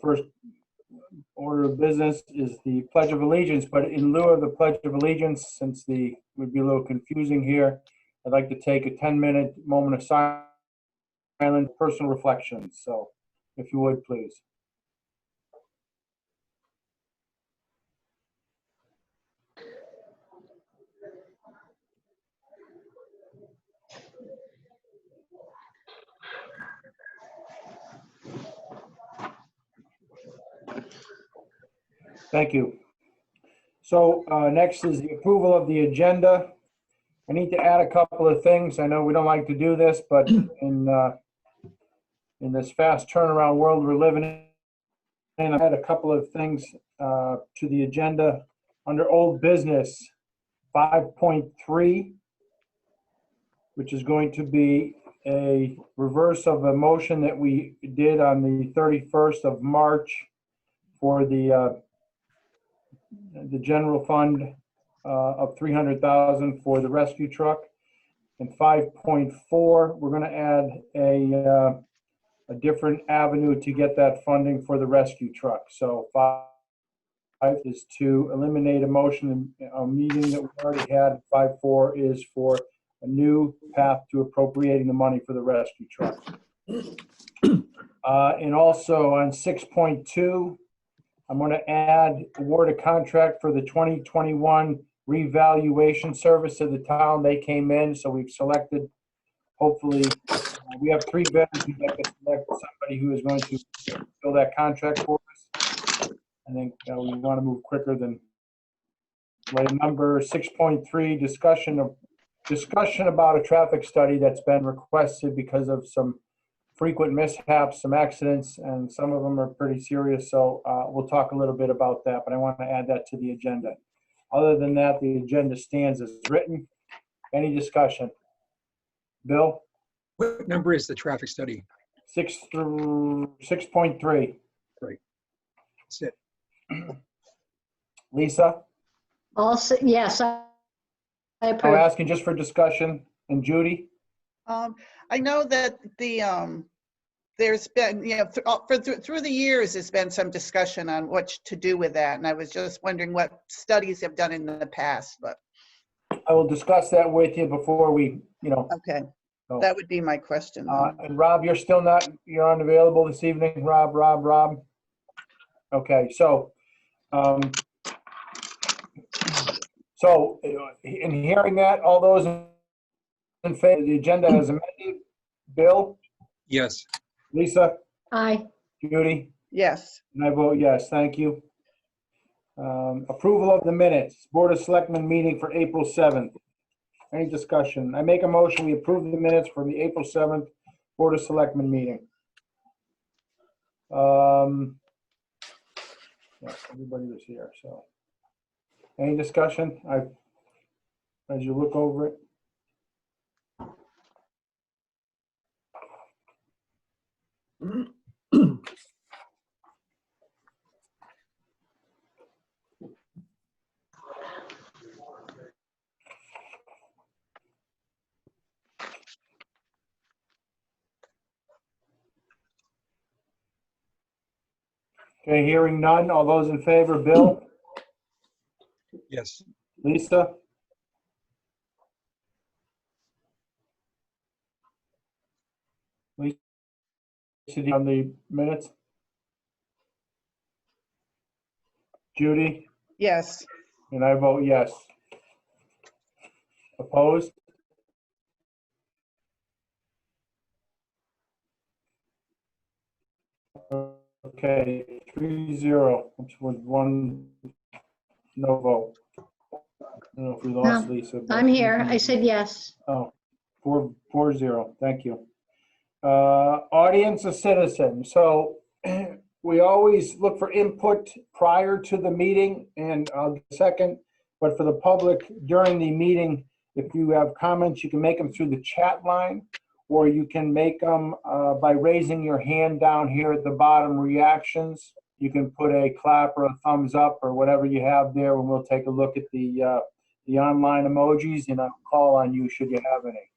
First order of business is the Pledge of Allegiance, but in lieu of the Pledge of Allegiance, since the would be a little confusing here, I'd like to take a 10-minute moment of silent personal reflection. So if you would, please. Thank you. So next is the approval of the agenda. I need to add a couple of things. I know we don't like to do this, but in this fast turnaround world we're living in, I had a couple of things to the agenda. Under old business, 5.3, which is going to be a reverse of a motion that we did on the 31st of March for the general fund of $300,000 for the rescue truck. And 5.4, we're going to add a different avenue to get that funding for the rescue truck. So 5 is to eliminate a motion in a meeting that we already had. 5.4 is for a new path to appropriating the money for the rescue truck. And also on 6.2, I'm going to add award a contract for the 2021 revaluation service to the town. They came in, so we've selected, hopefully, we have 3 vendors. We'd like to select somebody who is going to fill that contract for us. I think we want to move quicker than later. Number 6.3, discussion about a traffic study that's been requested because of some frequent mishaps, some accidents, and some of them are pretty serious. So we'll talk a little bit about that, but I want to add that to the agenda. Other than that, the agenda stands as written. Any discussion? Bill? What number is the traffic study? 6.3. Great. That's it. Lisa? Also, yes, I I'm approve. asking just for discussion. And Judy? I know that there's been, through the years, there's been some discussion on what to do with that. And I was just wondering what studies have done in the past, but. I will discuss that with you before we, Okay, so. that would be my question. And Rob, you're unavailable this evening, Rob? Okay, so, in hearing that, all those in favor of the agenda as amended, Bill? Yes. Lisa? Aye. Judy? Yes. And I vote yes, thank you. Approval of the minutes, Board of Selectmen meeting for April 7th. Any discussion? I make a motion, we approve the minutes from the April 7th Board of Selectmen meeting. Yeah, everybody was here, so. Any discussion? As you look over it. Okay, hearing none. All those in favor, Bill? Yes. Lisa? Lisa, on the minutes? Judy? Yes. And I vote yes. Opposed? Okay, 3-0, which was 1 no vote. I don't know if we lost No, Lisa. but- I'm here. I said yes. Oh, 4-0, thank you. Audience or citizen. So we always look for input prior to the meeting and second, but for the public during the meeting, if you have comments, you can make them through the chat line, or you can make them by raising your hand down here at the bottom, reactions. You can put a clap or a thumbs up or whatever you have there, and we'll take a look at the online emojis, and I'll call on you should you have any.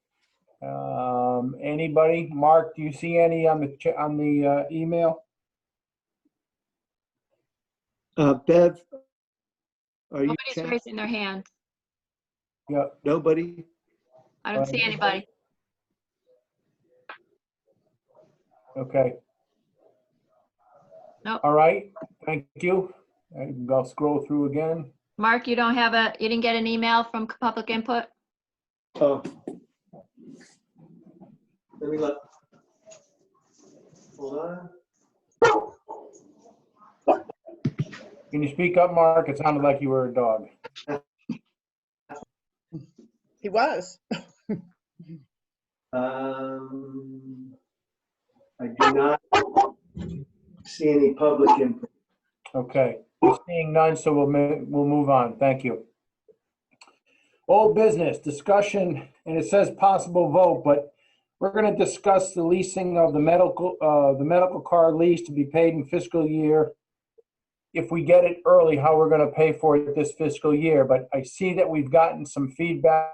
Anybody? Mark, do you see any on the email? Bev, are you Nobody's chat? raising their hand. Yeah, Nobody? I don't see anybody. okay. Nope. All right, thank you. I'll scroll through again. Mark, you didn't get an email from public input? Oh. Let me look. Hold on. Can you speak up, Mark? It sounded like you were a dog. He was. I do not see any public input. Okay, seeing none, so we'll move on. Thank you. Old business, discussion, and it says possible vote, but we're going to discuss the leasing of the medical car lease to be paid in fiscal year. If we get it early, how we're going to pay for it this fiscal year. But I see that we've gotten some feedback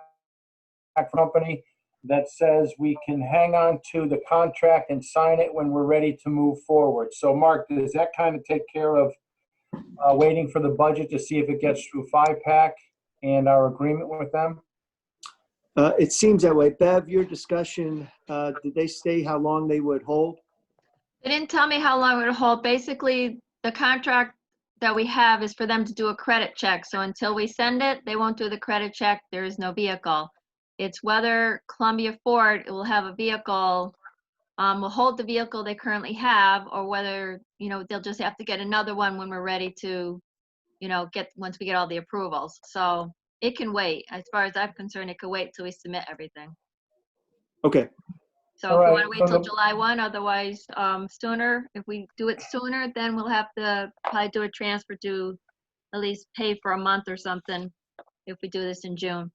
from the company that says we can hang on to the contract and sign it when we're ready to move forward. So Mark, does that kind of take care of waiting for the budget to see if it gets through 5-pack and our agreement with them? It seems that way. Bev, your discussion, did they say how long they would hold? They didn't tell me how long it would hold. Basically, the contract that we have is for them to do a credit check. So until we send it, they won't do the credit check. There is no vehicle. It's whether Columbia Ford will have a vehicle, will hold the vehicle they currently have, or whether, they'll just have to get another one when we're ready to, once we get all the approvals. So it can wait. As far as I'm concerned, it can wait till we submit everything. Okay. So All if you right, want to wait so till July 1, otherwise sooner. If we do it sooner, then we'll have to probably do a transfer to at least pay for a month or something if we do this in June.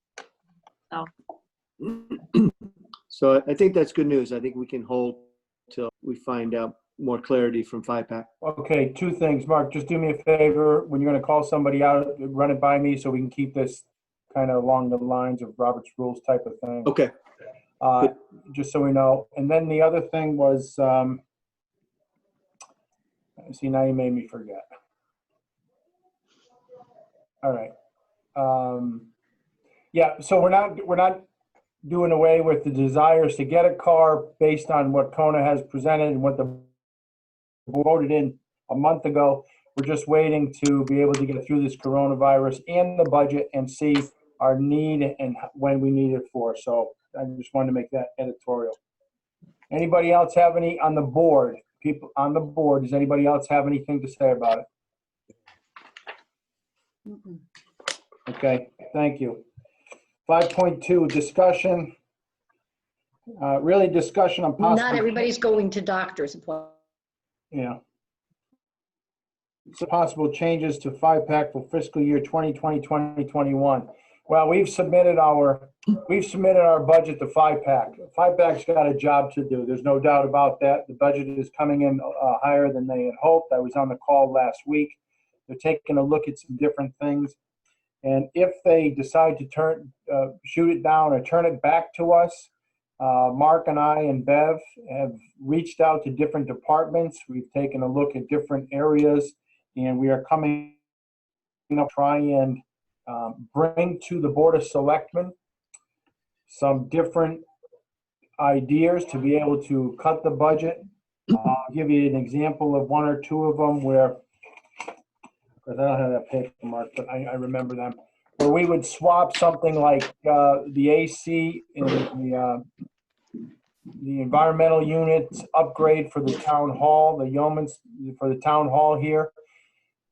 So, So I think that's good news. I think we can hold till we find out more clarity from 5-pack. Okay, two things. Mark, just do me a favor. When you're going to call somebody out, run it by me so we can keep this kind of along the lines of Robert's rules type of thing. Okay. Just so we know. And then the other thing was, see, now you made me forget. All right. Yeah, so we're not doing away with the desires to get a car based on what Kona has presented and what the voted in a month ago. We're just waiting to be able to get through this coronavirus and the budget and see our need and when we need it for. So I just wanted to make that editorial. Anybody else have any on the board? People on the board, does anybody else have anything to say about it? Mm-mm. Okay, thank you. 5.2, discussion. Really discussion on possible. Not everybody's going to doctor's appointments. Yeah. So possible changes to 5-pack for fiscal year 2020, 2021. Well, we've submitted our budget to 5-pack. 5-pack's got a job to do. There's no doubt about that. The budget is coming in higher than they had hoped. I was on the call last week. They're taking a look at some different things. And if they decide to shoot it down or turn it back to us, Mark and I and Bev have reached out to different departments. We've taken a look at different areas, and we are coming to try and bring to the Board of Selectmen some different ideas to be able to cut the budget. I'll give you an example of one or two of them where, because I don't have that paper, Mark, but I remember them, where we would swap something like the AC in the environmental units upgrade for the town hall, the yeoman's for the town hall here,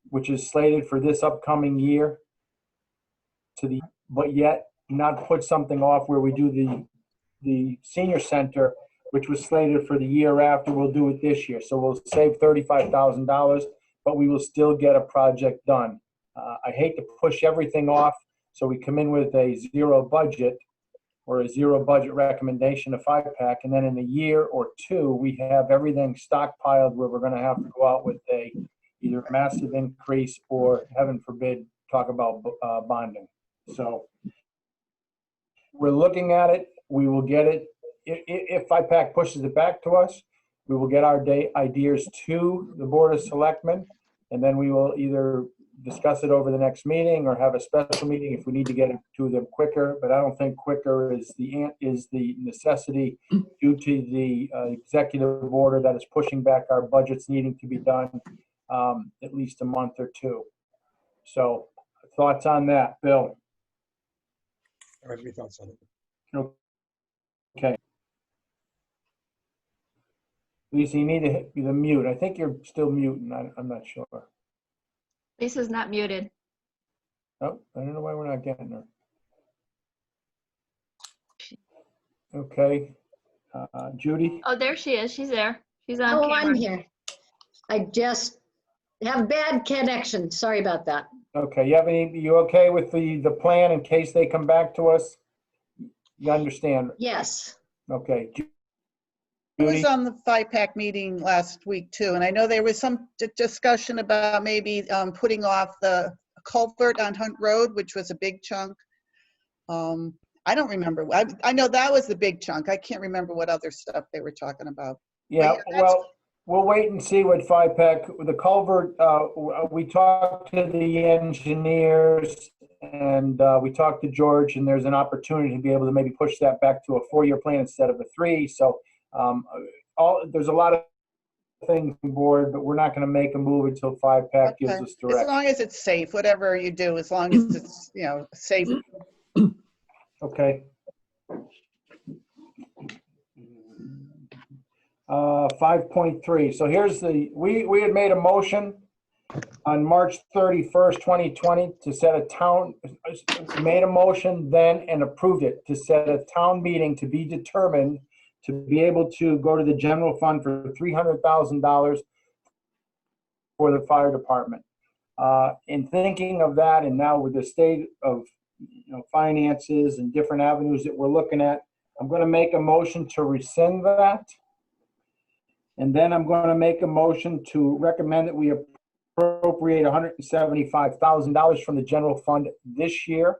which is slated for this upcoming year, but yet not put something off where we do the senior center, which was slated for the year after. We'll do it this year. So we'll save $35,000, but we will still get a project done. I hate to push everything off, so we come in with a zero budget or a zero budget recommendation of 5-pack, and then in a year or two, we have everything stockpiled where we're going to have to go out with either a massive increase or, heaven forbid, talk about bonding. So we're looking at it. We will get it. If 5-pack pushes it back to us, we will get our ideas to the Board of Selectmen. And then we will either discuss it over the next meeting or have a special meeting if we need to get it to them quicker. But I don't think quicker is the necessity due to the executive order that is pushing back our budgets needing to be done at least a month or two. So thoughts on that, Bill? I have any thoughts on it. Okay. Lisa, you need to hit the mute. I think you're still muting. I'm not sure. Lisa's not muted. Oh, I don't know why we're not getting her. Okay. Judy? Oh, there she is. She's there. She's on Oh, I'm camera. here. I just have bad connection. Sorry about that. Okay, you okay with the plan in case they come back to us? You understand? Yes. Okay. I was Judy? on the FIPAC meeting last week too, and I know there was some discussion about maybe putting off the culvert on Hunt Road, which was a big chunk. I don't remember. I know that was the big chunk. I can't remember what other stuff they were talking about. Yeah, yeah, well, we'll wait and see what FIPAC, the culvert, we talked to the engineers and we talked to George, and there's an opportunity to be able to maybe push that back to a 4-year plan instead of a 3. So there's a lot of things on board, but we're not going to make a move until FIPAC gives Okay. us As direction. long as it's safe, whatever you do, as long as it's, safe. Okay. 5.3. So here's we had made a motion on March 31st, 2020 to set a made a motion then and approved it to set a town meeting to be determined to be able to go to the general fund for $300,000 for the fire department. In thinking of that, and now with the state of finances and different avenues that we're looking at, I'm going to make a motion to rescind that. And then I'm going to make a motion to recommend that we appropriate $175,000 from the general fund this year,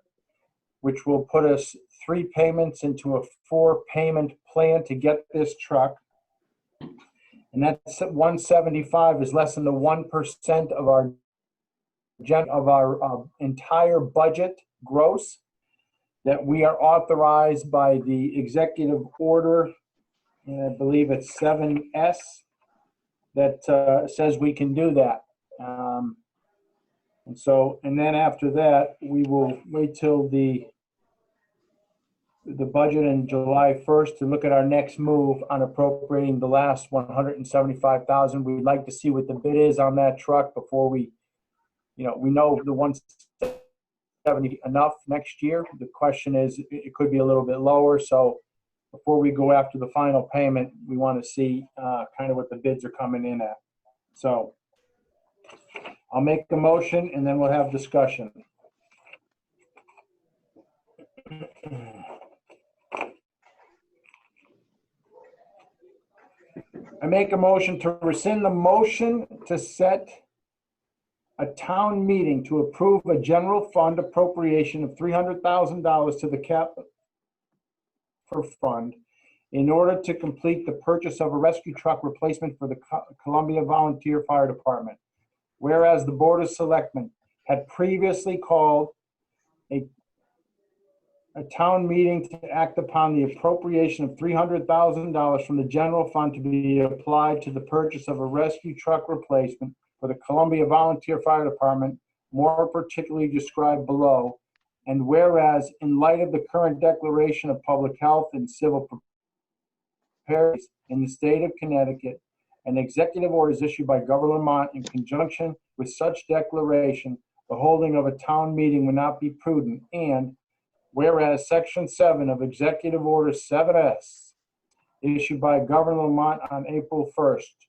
which will put us 3 payments into a 4-payment plan to get this truck. And that's 175 is less than the 1% of our entire budget gross that we are authorized by the executive order, and I believe it's 7S, that says we can do that. And then after that, we will wait till the budget in July 1st to look at our next move on appropriating the last $175,000. We'd like to see what the bid is on that truck before we know the 170 enough next year. The question is, it could be a little bit lower. So before we go after the final payment, we want to see kind of what the bids are coming in at. So I'll make the motion and then we'll have discussion. I make a motion to rescind the motion to set a town meeting to approve a general fund appropriation of $300,000 to the capital fund in order to complete the purchase of a rescue truck replacement for the Columbia Volunteer Fire Department. Whereas the Board of Selectmen had previously called a town meeting to act upon the appropriation of $300,000 from the general fund to be applied to the purchase of a rescue truck replacement for the Columbia Volunteer Fire Department, more particularly described below. And whereas in light of the current declaration of public health and civil preparedness in the state of Connecticut, an executive order is issued by Governor Lamont in conjunction with such declaration, the holding of a town meeting would not be prudent. And whereas Section 7 of Executive Order 7S, issued by Governor Lamont on April 1st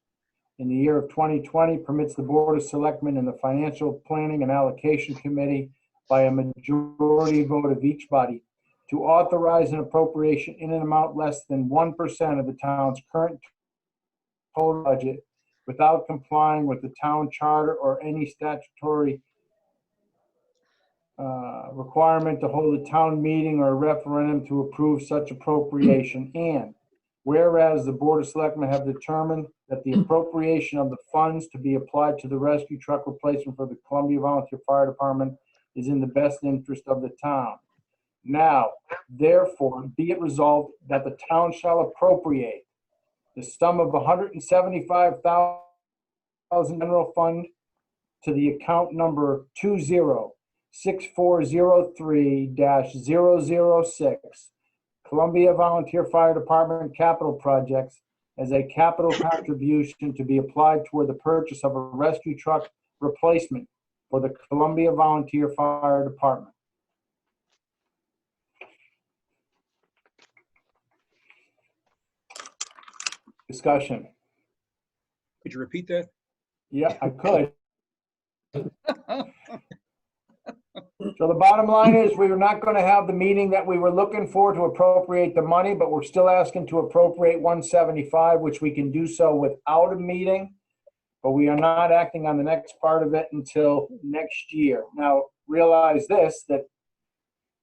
in the year of 2020, permits the Board of Selectmen and the Financial Planning and Allocation Committee by a majority vote of each body to authorize an appropriation in an amount less than 1% of the town's current total budget without complying with the town charter or any statutory requirement to hold a town meeting or a referendum to approve such appropriation. And Whereas the Board of Selectmen have determined that the appropriation of the funds to be applied to the rescue truck replacement for the Columbia Volunteer Fire Department is in the best interest of the town. Now, therefore, be it resolved that the town shall appropriate the sum of $175,000 general fund to the account number 206403-006 Columbia Volunteer Fire Department Capital Projects as a capital contribution to be applied toward the purchase of a rescue truck replacement for the Columbia Volunteer Fire Department. Discussion. Could you repeat that? Yeah, I could. So the bottom line is we are not going to have the meeting that we were looking for to appropriate the money, but we're still asking to appropriate 175, which we can do so without a meeting. But we are not acting on the next part of it until next year. Now, realize this, that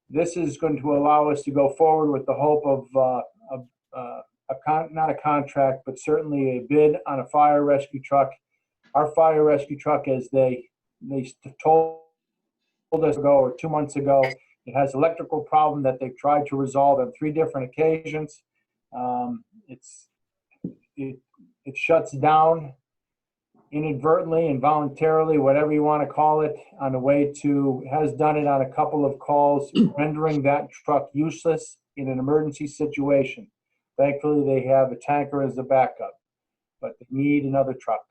this is going to allow us to go forward with the hope of not a contract, but certainly a bid on a fire rescue truck. Our fire rescue truck, as they told us ago or 2 months ago, it has electrical problem that they've tried to resolve on 3 different occasions. It shuts down inadvertently, involuntarily, whatever you want to call it, on the way to, has done it on a couple of calls, rendering that truck useless in an emergency situation. Thankfully, they have a tanker as a backup, but they need another truck.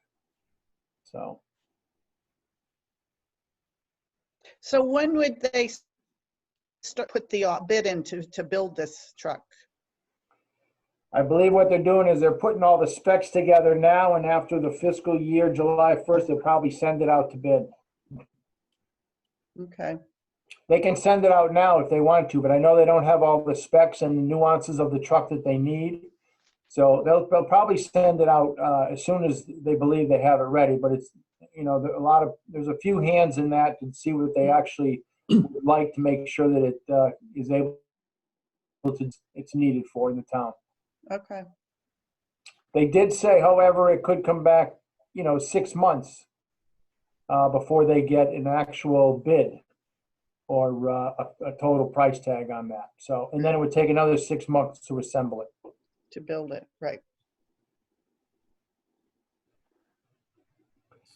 So when would they put the bid in to build this truck? I believe what they're doing is they're putting all the specs together now, and after the fiscal year, July 1st, they'll probably send it out to bid. Okay. They can send it out now if they want to, but I know they don't have all the specs and the nuances of the truck that they need. So they'll probably send it out as soon as they believe they have it ready. But it's, you know, there's a few hands in that to see what they actually would like to make sure that it is able to, it's needed for in the town. Okay. They did say, however, it could come back, 6 months before they get an actual bid or a total price tag on that. So, and then it would take another 6 months to assemble it. To build it, right.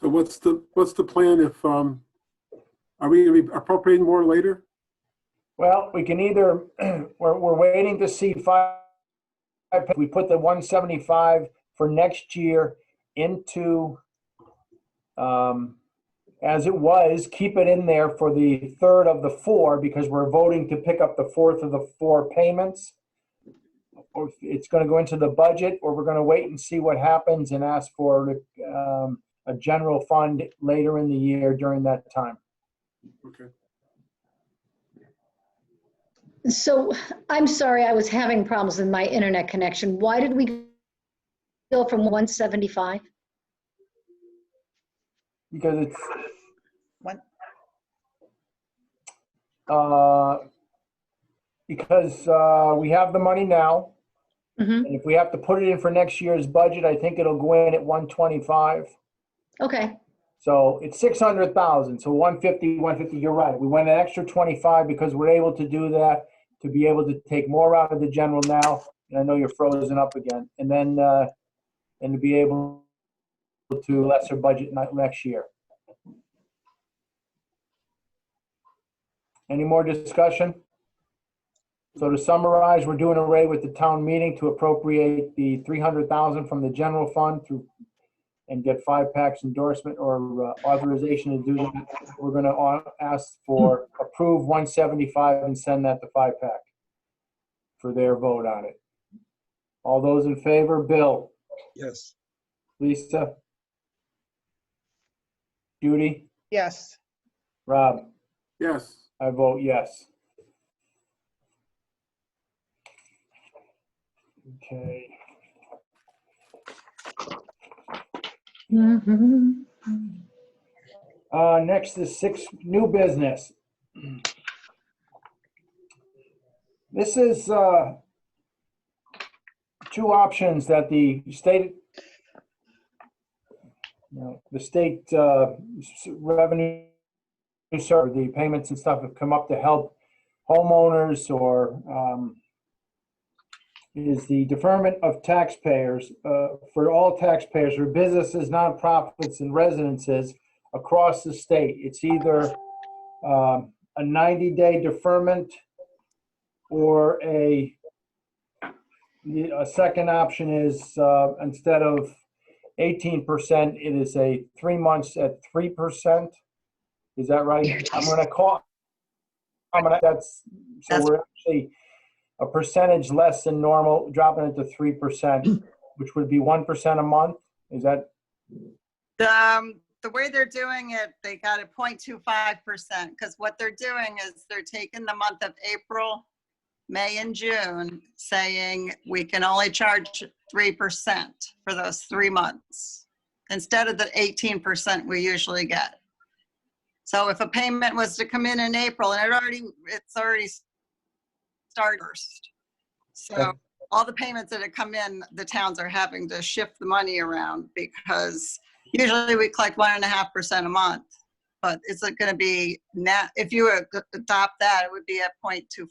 So what's the plan if, are we going to be appropriating more later? Well, we can either, we're waiting to see we put the 175 for next year into, as it was, keep it in there for the third of the 4 because we're voting to pick up the 4th of the 4 payments. Or it's going to go into the budget, or we're going to wait and see what happens and ask for a general fund later in the year during that time. Okay. So I'm sorry, I was having problems with my internet connection. Why did we go from 175? Because it's, What? because we have the money now. Mm-hmm. And if we have to put it in for next year's budget, I think it'll go in at 125. Okay. So it's 600,000. So 150, you're right. We went an extra 25 because we're able to do that, to be able to take more out of the general now. And I know you're frozen up again. And then, and to be able to lesser budget next year. Any more discussion? So to summarize, we're doing away with the town meeting to appropriate the 300,000 from the general fund and get 5PAC's endorsement or authorization to do that. We're going to ask for approve 175 and send that to 5PAC for their vote on it. All those in favor? Bill? Yes. Lisa? Judy? Yes. Rob? Yes. I vote yes. Okay. Next is 6 new business. This is two options that the state, the state revenue service, the payments and stuff have come up to help homeowners or is the deferment of taxpayers for all taxpayers for businesses, nonprofits, and residences across the state. It's either a 90-day deferment or a second option is instead of 18%, it is a 3 months at 3%. Is that right? So we're actually a percentage less than normal, dropping it to 3%, which would be 1% a month. Is that? The way they're doing it, they got it 0.25%, because what they're doing is they're taking the month of April, May, and June, saying we can only charge 3% for those 3 months instead of the 18% we usually get. So if a payment was to come in April, and it's already started first. So all the payments that have come in, the towns are having to shift the money around, because usually we collect 1.5% a month, but it's going to be now, if you adopt that, it would be at 0.25%.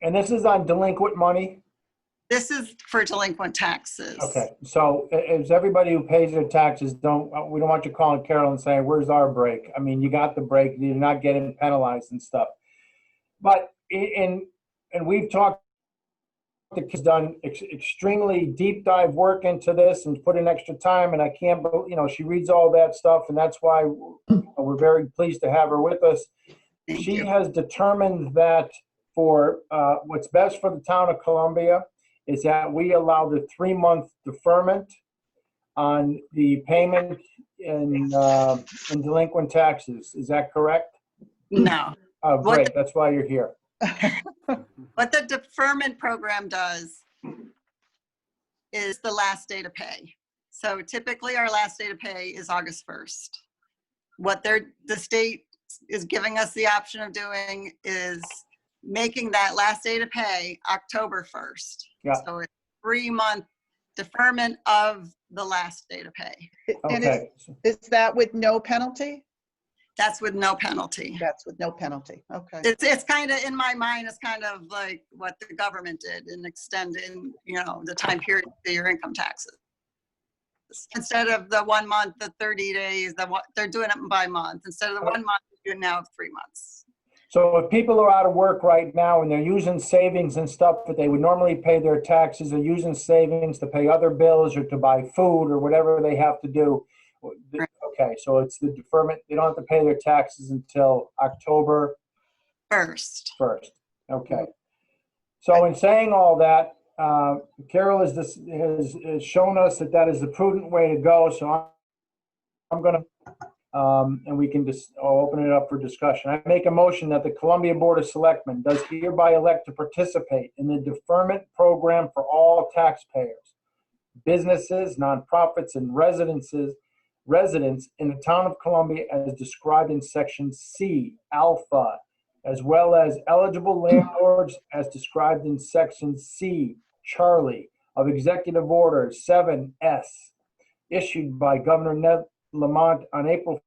And this is on delinquent money? This is for delinquent taxes. Okay, so as everybody who pays their taxes, we don't want you calling Carol and saying, where's our break? I mean, you got the break, you're not getting penalized and stuff. But and we've talked, has done extremely deep dive work into this and put in extra time, and I can't, she reads all that stuff, and that's why we're very pleased to have her with us. She has determined that for what's best for the town of Columbia is that we allow the 3-month deferment on the payment in delinquent taxes. Is that correct? No. Oh, great. That's why you're here. What the deferment program does is the last day to pay. So typically our last day to pay is August 1st. What the state is giving us the option of doing is making that last day to pay October 1st. Yeah. So it's 3-month deferment of the last day to pay. And Okay. is that with no penalty? That's with no penalty. That's with no penalty. Okay. It's kind of, in my mind, it's kind of like what the government did in extending, the time period to your income taxes. Instead of the 1 month, the 30 days, they're doing it by month. Instead of the 1 month, you're now 3 months. So if people are out of work right now and they're using savings and stuff that they would normally pay their taxes, they're using savings to pay other bills or to buy food or whatever they have to do. Okay, so it's the deferment. They don't have to pay their taxes until October 1st. Okay. So in saying all that, Carol has shown us that is the prudent way to go. So I'm going to, and we can just open it up for discussion. I make a motion that the Columbia Board of Selectmen does hereby elect to participate in the deferment program for all taxpayers, businesses, nonprofits, and residents in the town of Columbia as described in section C, alpha, as well as eligible landlords as described in section C, Charlie, of Executive Order 7S, issued by Governor Ned Lamont on April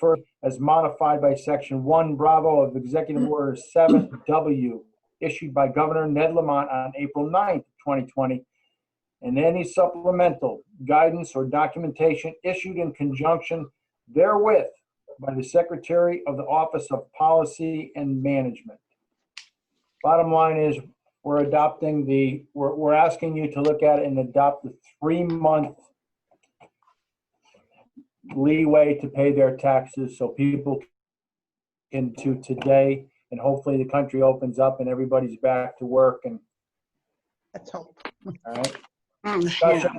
1st, as modified by section 1 Bravo of Executive Order 7W, issued by Governor Ned Lamont on April 9th, 2020, and any supplemental guidance or documentation issued in conjunction therewith by the Secretary of the Office of Policy and Management. Bottom line is, we're asking you to look at it and adopt the 3-month leeway to pay their taxes so people can do today, and hopefully the country opens up and everybody's back to work. And Let's hope. all right. Yeah.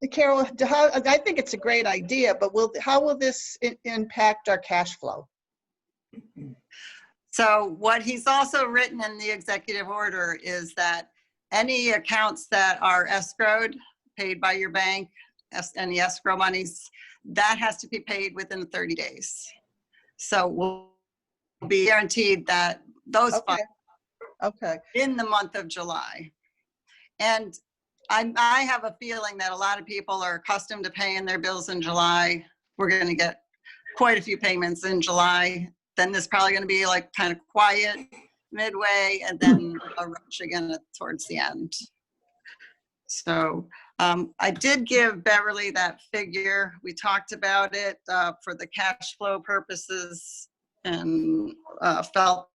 Carol, I think it's a great idea, but how will this impact our cash flow? So what he's also written in the executive order is that any accounts that are escrowed, paid by your bank, any escrow monies, that has to be paid within 30 days. So we'll be guaranteed that those funds Okay. in the month of July. And I have a feeling that a lot of people are accustomed to paying their bills in July. We're going to get quite a few payments in July. Then there's probably going to be like kind of quiet midway and then a rush again towards the end. So I did give Beverly that figure. We talked about it for the cash flow purposes and felt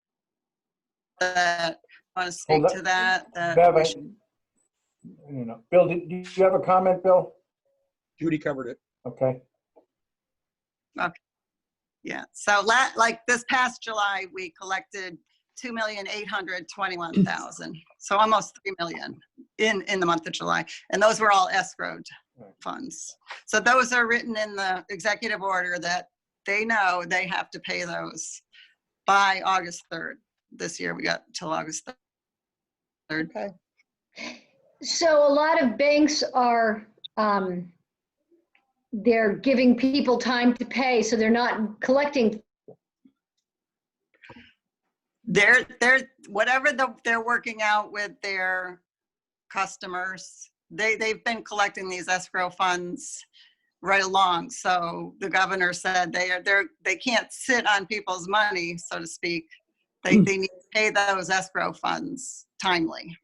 that I want to speak to that. Bev, Bill, do you have a comment, Bill? Judy covered it. Okay. Yeah, so like this past July, we collected 2,821,000, so almost 3 million in the month of July, and those were all escrowed funds. So those are written in the executive order that they know they have to pay those by August 3rd. This year we got till August 3rd. Okay. So a lot of banks are, they're giving people time to pay, so they're not collecting. They're whatever they're working out with their customers. They've been collecting these escrow funds right along. So the governor said they can't sit on people's money, so to speak. They need to pay those escrow funds timely.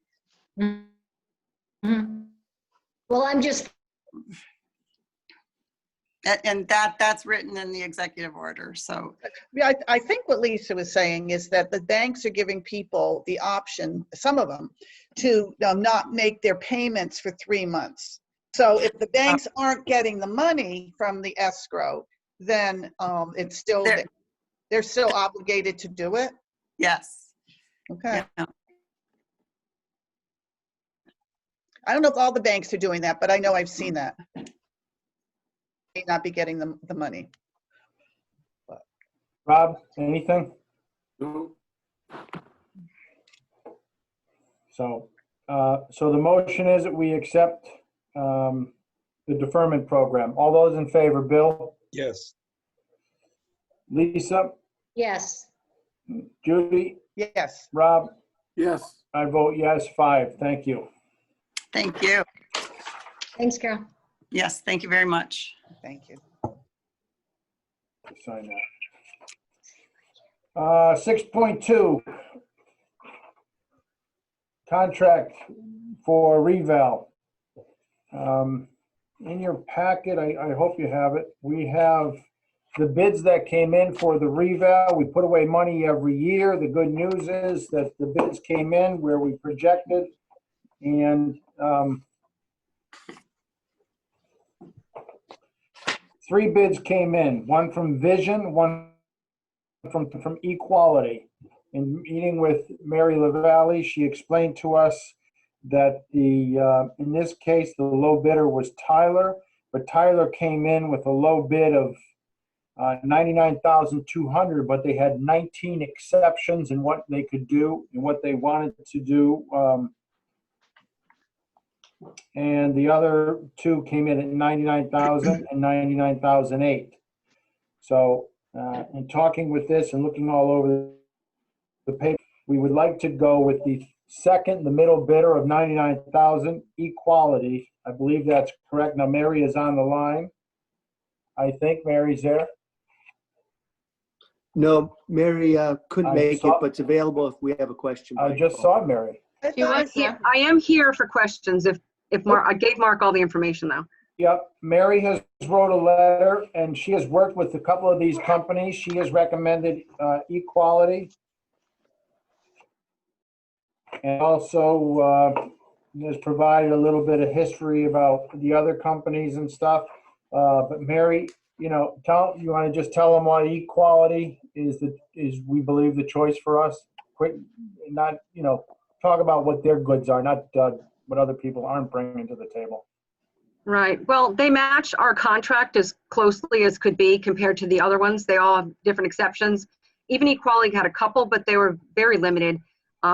Mm-hmm. Well, I'm just, And that's written in the executive order. So Yeah, I think what Lisa was saying is that the banks are giving people the option, some of them, to not make their payments for 3 months. So if the banks aren't getting the money from the escrow, then it's still, they're still obligated to do it? yes. Okay. Yeah. I don't know if all the banks are doing that, but I know I've seen that. May not be getting the money. Rob, anything? No. So the motion is that we accept the deferment program. All those in favor, Bill? Yes. Lisa? yes. Judy? Yes. Rob? Yes. I vote yes, 5. Thank you. Thank you. Thanks, Carol. Yes, thank you very much. Thank you. Sign that. 6.2. Contract for reval. In your packet, I hope you have it. We have the bids that came in for the reval. We put away money every year. The good news is that the bids came in where we projected, and 3 bids came in. One from Vision, one from Equality. In meeting with Mary LaValle, she explained to us that in this case, the low bidder was Tyler, but Tyler came in with a low bid of $99,200, but they had 19 exceptions in what they could do and what they wanted to do. And the other 2 came in at $99,000 and $99,008. So in talking with this and looking all over the paper, we would like to go with the middle bidder of $99,000, Equality. I believe that's correct. Now, Mary is on the line. I think Mary's there. No, Mary couldn't I make saw- it, but it's available if we have a question. I just saw Mary. I You thought want so. to- I am here for questions if Mark, I gave Mark all the information though. Yep, Mary has wrote a letter, and she has worked with a couple of these companies. She has recommended Equality. And also has provided a little bit of history about the other companies and stuff. But Mary, you want to just tell them why Equality is we believe the choice for us? Quick, not, talk about what their goods are, not what other people aren't bringing to the table. Right. Well, they match our contract as closely as could be compared to the other ones. They all have different exceptions. Even Equality had a couple, but they were very limited.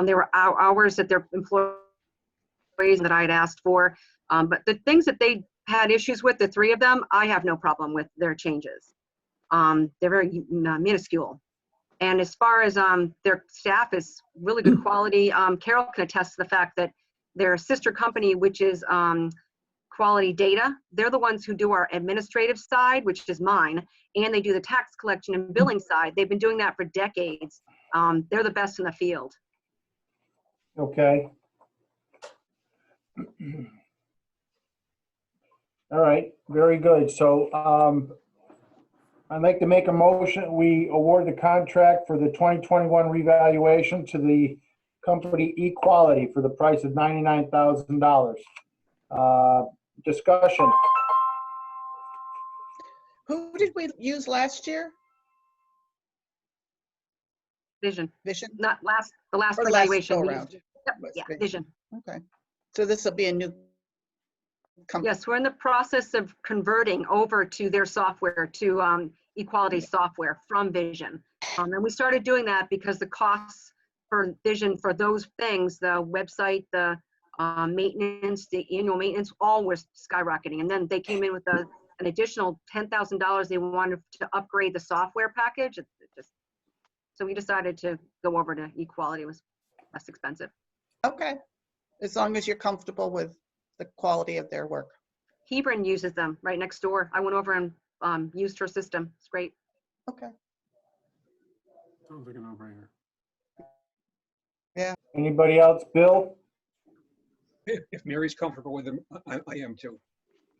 There were hours that their employees that I had asked for. But the things that they had issues with, the 3 of them, I have no problem with their changes. They're very minuscule. And as far as their staff is really good quality. Carol can attest to the fact that their sister company, which is Quality Data, they're the ones who do our administrative side, which is mine, and they do the tax collection and billing side. They've been doing that for decades. They're the best in the field. Okay. All right, very good. So I'd like to make a motion. We award the contract for the 2021 revaluation to the company Equality for the price of $99,000. Discussion. Who did we use last year? Vision, Vision? not the last Or last evaluation. go we around? used- Yep, Was yeah, Vision. Vision. Okay. So this will be a new company. Yes, we're in the process of converting over to their software, to Equality software from Vision. And we started doing that because the costs for Vision for those things, the website, the maintenance, the annual maintenance, all was skyrocketing. And then they came in with an additional $10,000. They wanted to upgrade the software package. So we decided to go over to Equality. It was less expensive. Okay. As long as you're comfortable with the quality of their work. Hebron uses them right next door. I went over and used her system. It's great. Okay. Sounds like a no-brainer. Anybody else? Bill? If Mary's comfortable with them, I am too.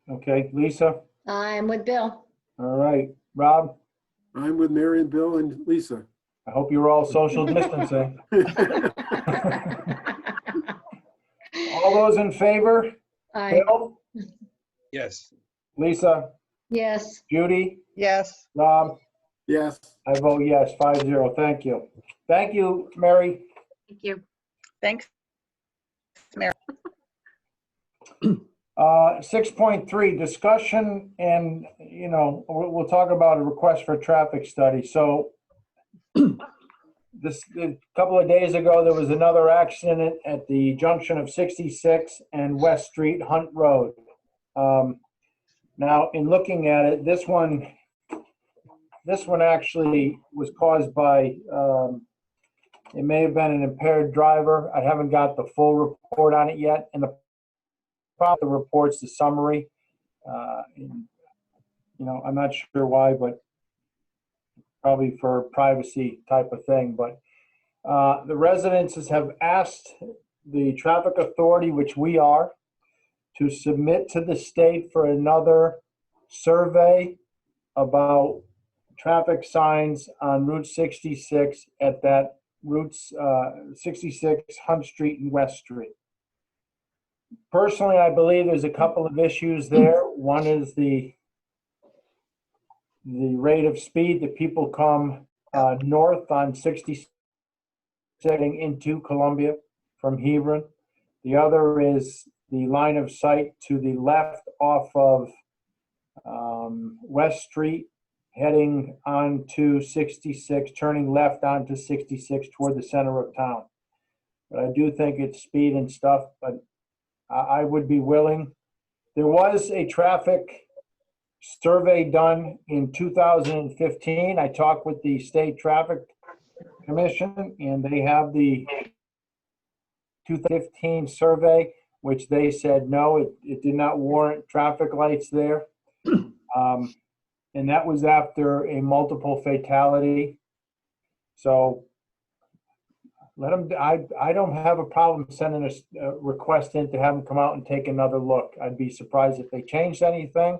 Okay, Lisa? I'm with Bill. All right, Rob? I'm with Mary and Bill and Lisa. I hope you're all social distancing. All those in favor? I, Bill? Yes. Lisa? yes. Judy? Yes. Rob? Yes. I vote yes, 5-0. Thank you. Thank you, Mary. Thank you. Thanks. 6.3, discussion and, we'll talk about a request for a traffic study. So a couple of days ago, there was another accident at the junction of 66 and West Street, Hunt Road. Now, in looking at it, this one actually was caused by, it may have been an impaired driver. I haven't got the full report on it yet, and the report's the summary. I'm not sure why, but probably for privacy type of thing. But the residences have asked the traffic authority, which we are, to submit to the state for another survey about traffic signs on Route 66 at that Route 66 Hunt Street and West Street. Personally, I believe there's a couple of issues there. One is the rate of speed that people come north on 66 heading into Columbia from Hebron. The other is the line of sight to the left off of West Street, heading onto 66, turning left onto 66 toward the center of town. But I do think it's speed and stuff, but I would be willing. There was a traffic survey done in 2015. I talked with the State Traffic Commission, and they have the 2015 survey, which they said no, it did not warrant traffic lights there. And that was after a multiple fatality. So let them, I don't have a problem sending a request in to have them come out and take another look. I'd be surprised if they changed anything,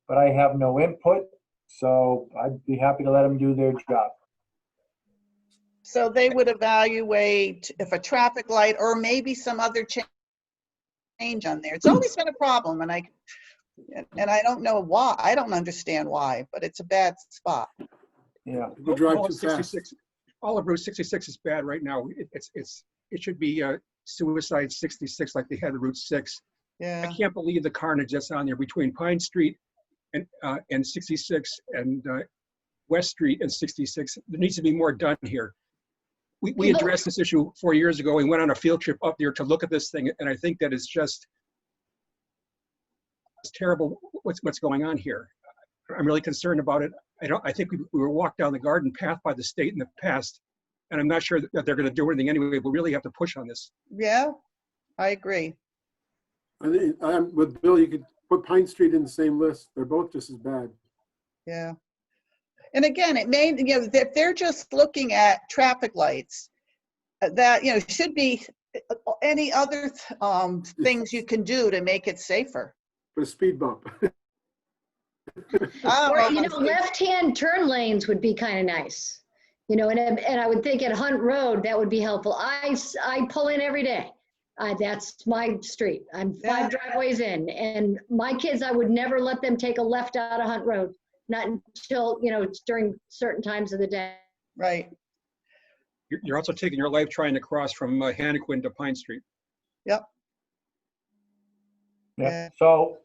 but I have no input. So I'd be happy to let them do their job. So they would evaluate if a traffic light or maybe some other change on there. It's always been a problem, and I don't know why. I don't understand why, but it's a bad spot. Yeah. People drive All too of fast. 66 all of Route 66 is bad right now. It should be suicide 66 like they had Route 6. I Yeah. can't believe the carnage that's on there between Pine Street and 66 and West Street and 66. There needs to be more done here. We addressed this issue 4 years ago. We went on a field trip up there to look at this thing, and I think that it's terrible what's going on here. I'm really concerned about it. I think we were walked down the garden path by the state in the past, and I'm not sure that they're going to do anything anyway. We really have to push on this. Yeah, I agree. I think, with Bill, you could put Pine Street in the same list. They're both just as bad. Yeah. And again, it may, if they're just looking at traffic lights, that, should be any other things you can do to make it safer. Put a speed bump. Or, left-hand turn lanes would be kind of nice. And I would think at Hunt Road, that would be helpful. I pull in every day. That's my street. I'm 5 driveways in, and my kids, I would never let them take a left out of Hunt Road, not until, during certain times of the day. Right. You're also taking your life trying to cross from Hannequin to Pine Street. Yep. Yeah. So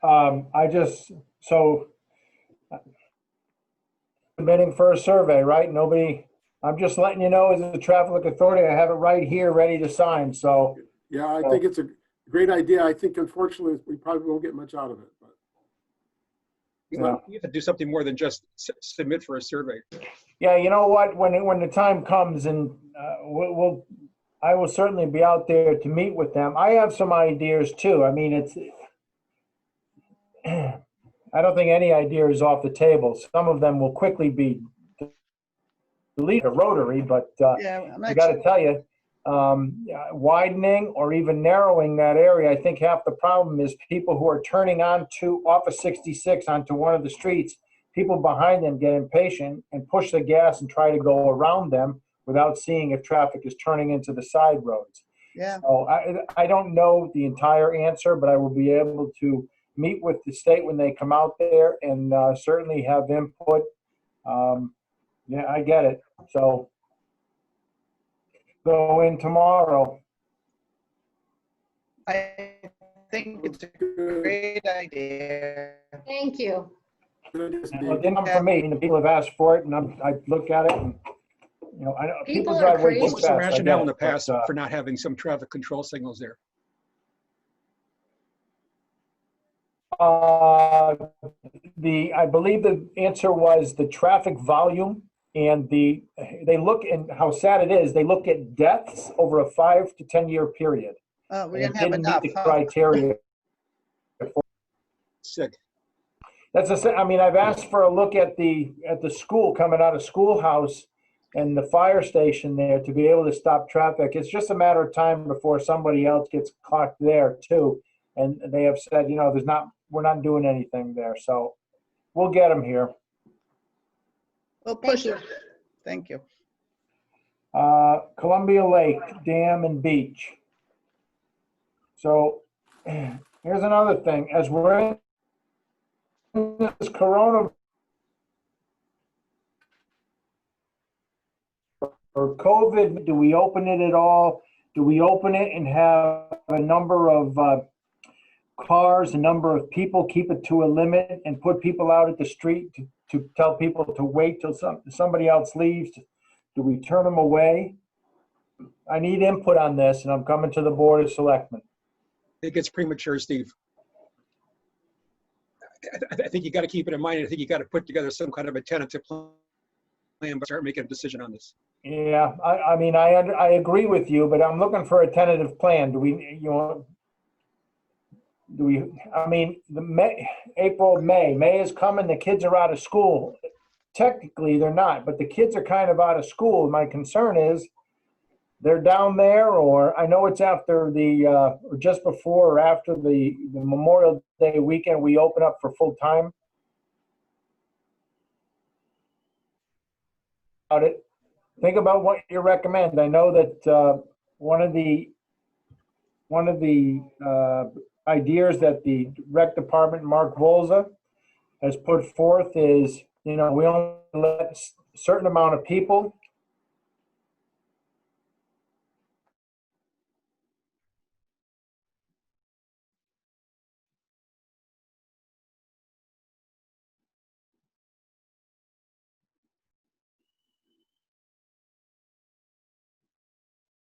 submitting for a survey, right? Nobody, I'm just letting you know as a traffic authority, I have it right here ready to sign. So Yeah, I think it's a great idea. I think unfortunately, we probably won't get much out of it. But You have to do something more than just submit for a survey. yeah, you know what? When the time comes, and I will certainly be out there to meet with them. I have some ideas too. I mean, I don't think any idea is off the table. Some of them will quickly be deleted, rotary, but I got to tell you, widening or even narrowing that area, I think half the problem is people who are turning off of 66 onto one of the streets. People behind them get impatient and push the gas and try to go around them without seeing if traffic is turning into the side roads. Yeah. So I don't know the entire answer, but I will be able to meet with the state when they come out there and certainly have input. Yeah, I get it. So go in tomorrow. I think it's a great idea. Thank you. Well, it didn't come from me, and the people have asked for it, and I look at it, and I know People people are drive way crazy. too What was the fast. I rationale get in the it, but, past for not having some traffic control signals there? I believe the answer was the traffic volume, and they look, and how sad it is, they look at deaths over a 5 to 10 year period. We And didn't it have didn't enough. meet the criteria. Sick. I've asked for a look at the school coming out of schoolhouse and the fire station there to be able to stop traffic. It's just a matter of time before somebody else gets clocked there too. And they have said, we're not doing anything there. So we'll get them here. We'll push Thank it. Thank you. Columbia Lake Dam and Beach. So here's another thing. As we're in this corona or COVID, do we open it at all? Do we open it and have a number of cars, a number of people, keep it to a limit and put people out at the street to tell people to wait till somebody else leaves? Do we turn them away? I need input on this, and I'm coming to the Board of Selectmen. I think it's premature, Steve. I think you got to keep it in mind. I think you got to put together some kind of a tentative plan, but start making a decision on this. Yeah, I agree with you, but I'm looking for a tentative plan. April, May is coming, the kids are out of school. Technically, they're not, but the kids are kind of out of school. My concern is they're down there, or I know it's after or just before or after the Memorial Day weekend, we open up for full time. Think about what you recommend. I know that one of the ideas that the rec department, Mark Volza, has put forth is, we only let a certain amount of people